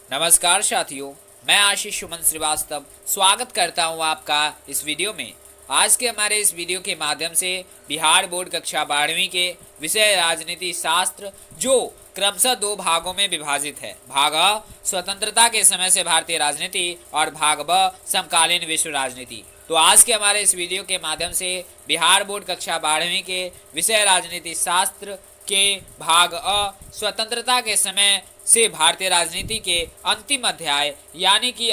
नमस्कार साथियों, मैं आशीष सुमन श्रीवास्तव स्वागत करता हूं आपका इस वीडियो में। आज के हमारे इस वीडियो के माध्यम से बिहार बोर्ड कक्षा 12वीं के विषय राजनीति शास्त्र, जो क्रमशः दो भागों में विभाजित है। भाग अ स्वतंत्रता के समय से भारतीय राजनीति और भाग ब समकालीन विश्व राजनीति। तो आज के हमारे इस वीडियो के माध्यम से बिहार बोर्ड कक्षा 12वीं के विषय राजनीति शास्त्र के भाग अ स्वतंत्रता के समय से भारतीय राजनीति के अंतिम अध्याय यानी कि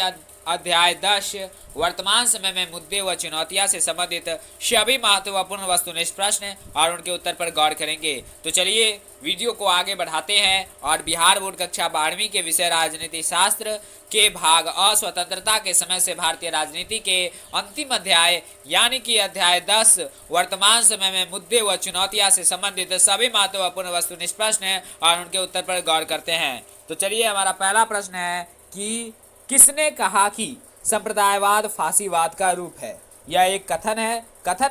अध्याय 10 वर्तमान समय में मुद्दे व चुनौतियां से संबंधित सभी महत्वपूर्ण वस्तुनिष्ठ प्रश्न और उनके उत्तर पर गौर करेंगे। तो चलिए वीडियो को आगे बढ़ाते हैं और बिहार बोर्ड कक्षा 12वीं के विषय राजनीति शास्त्र के भाग अ स्वतंत्रता के समय से भारतीय राजनीति के अंतिम अध्याय यानी कि अध्याय 10 वर्तमान समय में मुद्दे व चुनौतियां से संबंधित सभी महत्वपूर्ण वस्तुनिष्ठ प्रश्न और उनके उत्तर पर गौर करते हैं। तो चलिए हमारा पहला प्रश्न है कि किसने कहा कि संप्रदायवाद फांसीवाद का रूप है। यह एक कथन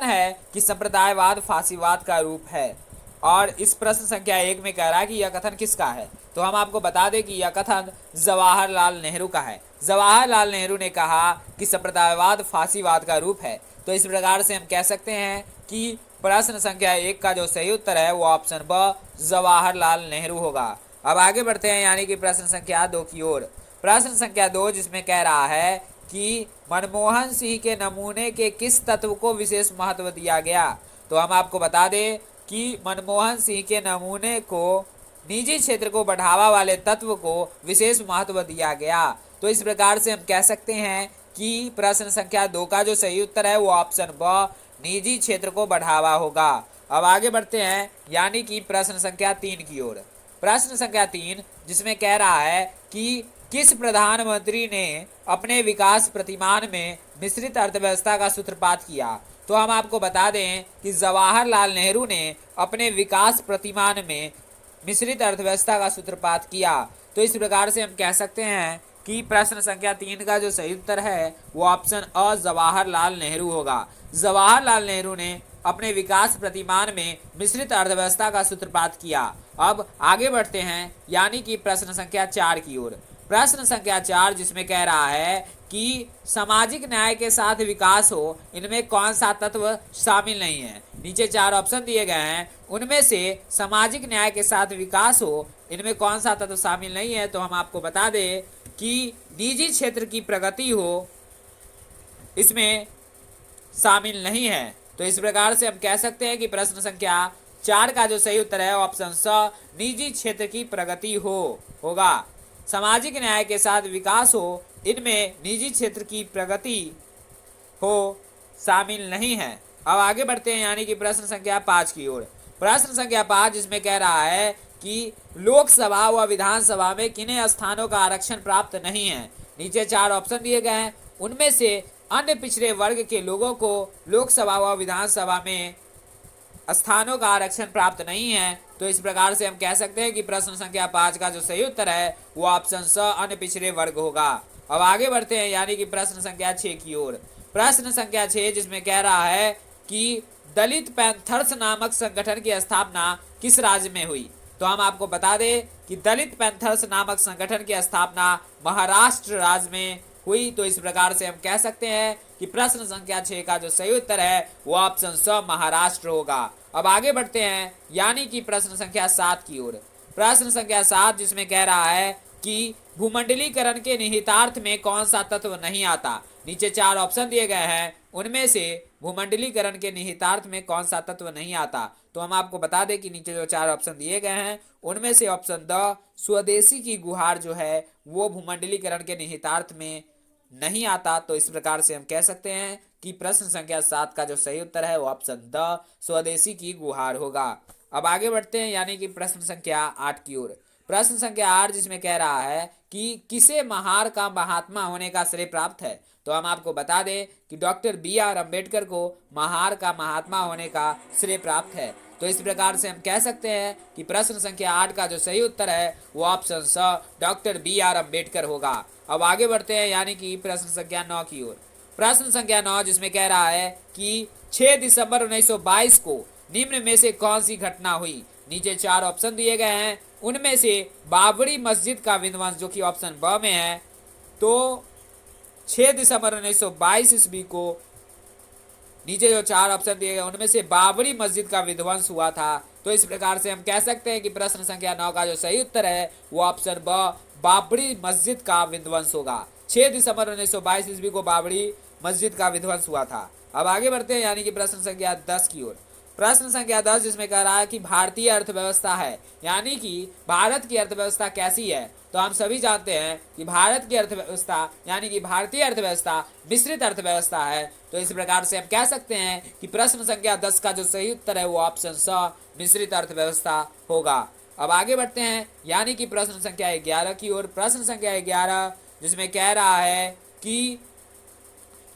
है कि संप्रदायवाद फांसीवाद का रूप है। और इस प्रश्न संख्या 1 में कह रहा है कि यह कथन किसका है। तो हम आपको बता दें कि यह कथन जवाहरलाल नेहरू का है। जवाहरलाल नेहरू ने कहा कि संप्रदायवाद फांसीवाद का रूप है। तो इस प्रकार से हम कह सकते हैं कि प्रश्न संख्या 1 का जो सही उत्तर है वो ऑप्शन ब जवाहरलाल नेहरू होगा। अब आगे बढ़ते हैं यानी कि प्रश्न संख्या 2 की ओर। प्रश्न संख्या 2 जिसमें कह रहा है कि मनमोहन सिंह के नमूने के किस तत्व को विशेष महत्व दिया गया। तो हम आपको बता दें कि मनमोहन सिंह के नमूने को निजी क्षेत्र को बढ़ावा वाले तत्व को विशेष महत्व दिया गया। तो इस प्रकार से हम कह सकते हैं कि प्रश्न संख्या 2 का जो सही उत्तर है वो ऑप्शन ब निजी क्षेत्र को बढ़ावा होगा। अब आगे बढ़ते हैं यानी कि प्रश्न संख्या 3 की ओर। प्रश्न संख्या 3 जिसमें कह रहा है कि किस प्रधानमंत्री ने अपने विकास प्रतिमान में मिश्रित अर्थव्यवस्था का सूत्रपात किया। तो हम आपको बता दें कि जवाहरलाल नेहरू ने अपने विकास प्रतिमान में मिश्रित अर्थव्यवस्था का सूत्रपात किया। तो इस प्रकार से हम कह सकते हैं कि प्रश्न संख्या 3 का जो सही उत्तर है वो ऑप्शन अ जवाहरलाल नेहरू होगा। जवाहरलाल नेहरू ने अपने विकास प्रतिमान में मिश्रित अर्थव्यवस्था का सूत्रपात किया। अब आगे बढ़ते हैं यानी कि प्रश्न संख्या 4 की ओर। प्रश्न संख्या 4 जिसमें कह रहा है कि सामाजिक न्याय के साथ विकास हो, इनमें कौन सा तत्व शामिल नहीं है। नीचे 4 ऑप्शन दिए गए हैं, उनमें से सामाजिक न्याय के साथ विकास हो, इनमें कौन सा तत्व शामिल नहीं है। तो हम आपको बता दें कि निजी क्षेत्र की प्रगति हो, इसमें शामिल नहीं है। तो इस प्रकार से हम कह सकते हैं कि प्रश्न संख्या 4 का जो सही उत्तर है ऑप्शन स निजी क्षेत्र की प्रगति होगा। सामाजिक न्याय के साथ विकास हो, इनमें निजी क्षेत्र की प्रगति हो शामिल नहीं है। अब आगे बढ़ते हैं यानी कि प्रश्न संख्या 5 की ओर। प्रश्न संख्या 5 जिसमें कह रहा है कि लोकसभा व विधानसभा में किन्हीं स्थानों का आरक्षण प्राप्त नहीं है। नीचे 4 ऑप्शन दिए गए हैं, उनमें से अन्य पिछड़े वर्ग के लोगों को लोकसभा व विधानसभा में स्थानों का आरक्षण प्राप्त नहीं है। तो इस प्रकार से हम कह सकते हैं कि प्रश्न संख्या 5 का जो सही उत्तर है वो ऑप्शन स अन्य पिछड़े वर्ग होगा। अब आगे बढ़ते हैं यानी कि प्रश्न संख्या 6 की ओर। प्रश्न संख्या 6 जिसमें कह रहा है कि दलित पैंथर्स नामक संगठन की स्थापना किस राज्य में हुई। तो हम आपको बता दें कि दलित पैंथर्स नामक संगठन की स्थापना महाराष्ट्र राज्य में हुई। तो इस प्रकार से हम कह सकते हैं कि प्रश्न संख्या 6 का जो सही उत्तर है वो ऑप्शन स महाराष्ट्र होगा। अब आगे बढ़ते हैं यानी कि प्रश्न संख्या 7 की ओर। प्रश्न संख्या 7 जिसमें कह रहा है कि भूमंडलीकरण के निहितार्थ में कौन सा तत्व नहीं आता। नीचे 4 ऑप्शन दिए गए हैं, उनमें से भूमंडलीकरण के निहितार्थ में कौन सा तत्व नहीं आता। तो हम आपको बता दें कि नीचे जो 4 ऑप्शन दिए गए हैं उनमें से ऑप्शन द स्वदेशी की गुहार जो है वो भूमंडलीकरण के निहितार्थ में नहीं आता। तो इस प्रकार से हम कह सकते हैं कि प्रश्न संख्या 7 का जो सही उत्तर है वो ऑप्शन द स्वदेशी की गुहार होगा। अब आगे बढ़ते हैं यानी कि प्रश्न संख्या 8 की ओर। प्रश्न संख्या 8 जिसमें कह रहा है कि किसे महार का महात्मा होने का श्रेय प्राप्त है। तो हम आपको बता दें कि डॉक्टर बी.आर. अम्बेडकर को महार का महात्मा होने का श्रेय प्राप्त है। तो इस प्रकार से हम कह सकते हैं कि प्रश्न संख्या 8 का जो सही उत्तर है वो ऑप्शन स डॉक्टर बी.आर. अम्बेडकर होगा। अब आगे बढ़ते हैं यानी कि प्रश्न संख्या 9 की ओर। प्रश्न संख्या 9 जिसमें कह रहा है कि 6 दिसंबर 1922 को निम्न में से कौन सी घटना हुई। नीचे 4 ऑप्शन दिए गए हैं, उनमें से बाबरी मस्जिद का विध्वंस, जो कि ऑप्शन ब में है, तो 6 दिसंबर 1922 ईस्वी को नीचे जो 4 ऑप्शन दिए गए उनमें से बाबरी मस्जिद का विध्वंस हुआ था। तो इस प्रकार से हम कह सकते हैं कि प्रश्न संख्या 9 का जो सही उत्तर है वो ऑप्शन ब, बाबरी मस्जिद का विध्वंस होगा। 6 दिसंबर 1922 ईस्वी को बाबरी मस्जिद का विध्वंस हुआ था। अब आगे बढ़ते हैं यानी कि प्रश्न संख्या 10 की ओर। प्रश्न संख्या 10 जिसमें कह रहा है कि भारतीय अर्थव्यवस्था है, यानी कि भारत की अर्थव्यवस्था कैसी है। तो हम सभी जानते हैं कि भारत की अर्थव्यवस्था यानी कि भारतीय अर्थव्यवस्था मिश्रित अर्थव्यवस्था है। तो इस प्रकार से हम कह सकते हैं कि प्रश्न संख्या 10 का जो सही उत्तर है वो ऑप्शन स, मिश्रित अर्थव्यवस्था होगा। अब आगे बढ़ते हैं यानी कि प्रश्न संख्या 11 की ओर। प्रश्न संख्या 11 जिसमें कह रहा है कि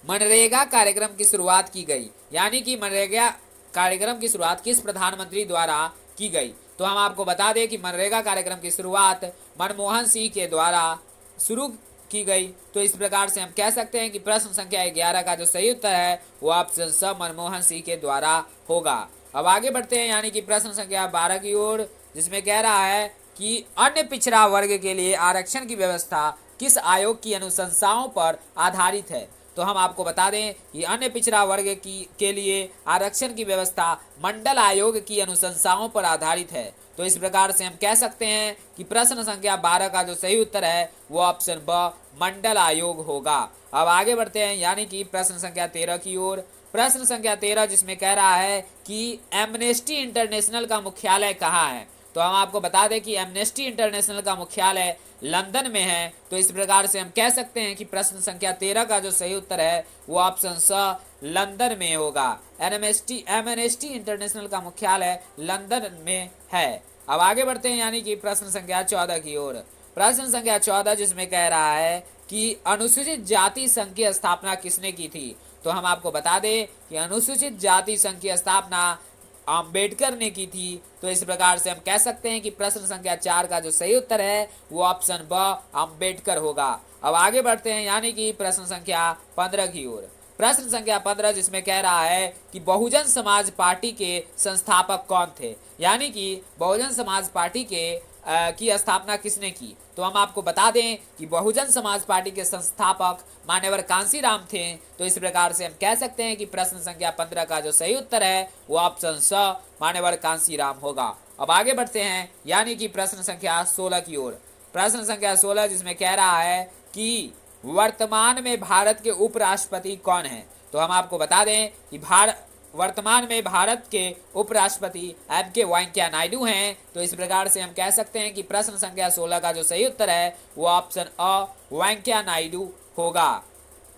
मनरेगा कार्यक्रम की शुरुआत की गई, यानी कि मनरेगा कार्यक्रम की शुरुआत किस प्रधानमंत्री द्वारा की गई। तो हम आपको बता दें कि मनरेगा कार्यक्रम की शुरुआत मनमोहन सिंह के द्वारा शुरू की गई। तो इस प्रकार से हम कह सकते हैं कि प्रश्न संख्या 11 का जो सही उत्तर है वो ऑप्शन स, मनमोहन सिंह के द्वारा होगा। अब आगे बढ़ते हैं यानी कि प्रश्न संख्या 12 की ओर, जिसमें कह रहा है कि अन्य पिछड़ा वर्ग के लिए आरक्षण की व्यवस्था किस आयोग की अनुशंसाओं पर आधारित है। तो हम आपको बता दें कि अन्य पिछड़ा वर्ग के लिए आरक्षण की व्यवस्था मंडल आयोग की अनुशंसाओं पर आधारित है। तो इस प्रकार से हम कह सकते हैं कि प्रश्न संख्या 12 का जो सही उत्तर है वो ऑप्शन ब, मंडल आयोग होगा। अब आगे बढ़ते हैं यानी कि प्रश्न संख्या 13 की ओर। प्रश्न संख्या 13 जिसमें कह रहा है कि एमनेस्टी इंटरनेशनल का मुख्यालय कहाँ है। तो हम आपको बता दें कि एमनेस्टी इंटरनेशनल का मुख्यालय लंदन में है। तो इस प्रकार से हम कह सकते हैं कि प्रश्न संख्या 13 का जो सही उत्तर है वो ऑप्शन स, लंदन में होगा। एमनेस्टी इंटरनेशनल का मुख्यालय लंदन में है। अब आगे बढ़ते हैं यानी कि प्रश्न संख्या 14 की ओर। प्रश्न संख्या 14 जिसमें कह रहा है कि अनुसूचित जाति संघ की स्थापना किसने की थी। तो हम आपको बता दें कि अनुसूचित जाति संघ की स्थापना अंबेडकर ने की थी। तो इस प्रकार से हम कह सकते हैं कि प्रश्न संख्या 4 का जो सही उत्तर है वो ऑप्शन ब, अंबेडकर होगा। अब आगे बढ़ते हैं यानी कि प्रश्न संख्या 15 की ओर। प्रश्न संख्या 15 जिसमें कह रहा है कि बहुजन समाज पार्टी के संस्थापक कौन थे, यानी कि बहुजन समाज पार्टी के की स्थापना किसने की। तो हम आपको बता दें कि बहुजन समाज पार्टी के संस्थापक मान्यवर कांसीराम थे। तो इस प्रकार से हम कह सकते हैं कि प्रश्न संख्या 15 का जो सही उत्तर है वो ऑप्शन स, मान्यवर कांसीराम होगा। अब आगे बढ़ते हैं यानी कि प्रश्न संख्या 16 की ओर। प्रश्न संख्या 16 जिसमें कह रहा है कि वर्तमान में भारत के उपराष्ट्रपति कौन है। तो हम आपको बता दें कि वर्तमान में भारत के उपराष्ट्रपति एम.के. वेंकैया नायडू हैं। तो इस प्रकार से हम कह सकते हैं कि प्रश्न संख्या 16 का जो सही उत्तर है वो ऑप्शन अ, वेंकैया नायडू होगा।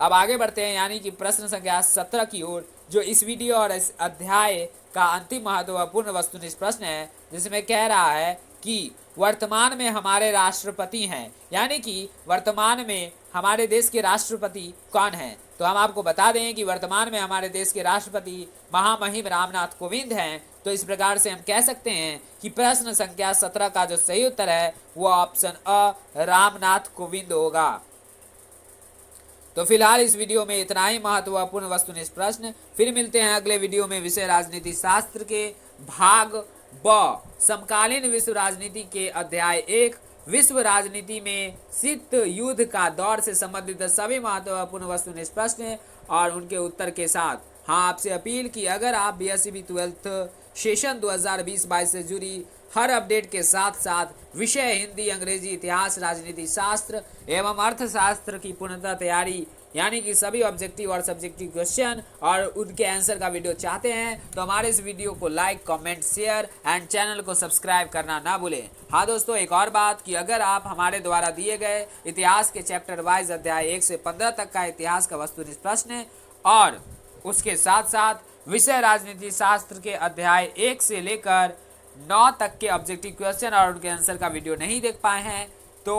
अब आगे बढ़ते हैं यानी कि प्रश्न संख्या 17 की ओर, जो इस वीडियो और इस अध्याय का अंतिम महत्वपूर्ण वस्तुनिष्ठ प्रश्न है, जिसमें कह रहा है कि वर्तमान में हमारे राष्ट्रपति हैं, यानी कि वर्तमान में हमारे देश के राष्ट्रपति कौन हैं। तो हम आपको बता दें कि वर्तमान में हमारे देश के राष्ट्रपति महामहिम रामनाथ कोविंद हैं। तो इस प्रकार से हम कह सकते हैं कि प्रश्न संख्या 17 का जो सही उत्तर है वो ऑप्शन अ, रामनाथ कोविंद होगा। तो फिलहाल इस वीडियो में इतना ही महत्वपूर्ण वस्तुनिष्ठ प्रश्न। फिर मिलते हैं अगले वीडियो में विषय राजनीति शास्त्र के भाग ब, समकालीन विश्व राजनीति के अध्याय 1, विश्व राजनीति में शीत युद्ध का दौर से संबंधित सभी महत्वपूर्ण वस्तुनिष्ठ प्रश्न और उनके उत्तर के साथ। हाँ, आपसे अपील कि अगर आप बीएससी 12th सेशन 2020-22 से जुड़ी हर अपडेट के साथ साथ विषय हिंदी, अंग्रेजी, इतिहास, राजनीति शास्त्र एवं अर्थशास्त्र की पूर्णतः तैयारी यानी कि सभी ऑब्जेक्टिव और सब्जेक्टिव क्वेश्चन और उनके आंसर का वीडियो चाहते हैं तो हमारे इस वीडियो को like, comment, share and channel को सब्सक्राइब करना ना भूलें। हाँ दोस्तों, एक और बात कि अगर आप हमारे द्वारा दिए गए इतिहास के चैप्टर वाइज अध्याय 1 से 15 तक का इतिहास का वस्तुनिष्ठ प्रश्न और उसके साथ साथ विषय राजनीति शास्त्र के अध्याय 1 से लेकर 9 तक के ऑब्जेक्टिव क्वेश्चन और उनके आंसर का वीडियो नहीं देख पाए हैं तो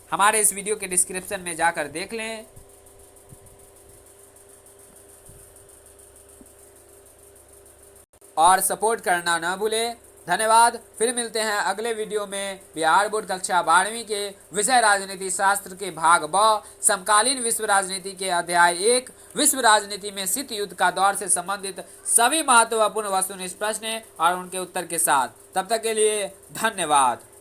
हमारे इस वीडियो के डिस्क्रिप्शन में जाकर देख लें। और सपोर्ट करना ना भूलें। धन्यवाद। फिर मिलते हैं अगले वीडियो में बिहार बोर्ड कक्षा 12वीं के विषय राजनीति शास्त्र के भाग ब समकालीन विश्व राजनीति के अध्याय 1 विश्व राजनीति में शीत युद्ध का दौर से संबंधित सभी महत्वपूर्ण वस्तुनिष्ठ प्रश्न और उनके उत्तर के साथ। तब तक के लिए धन्यवाद।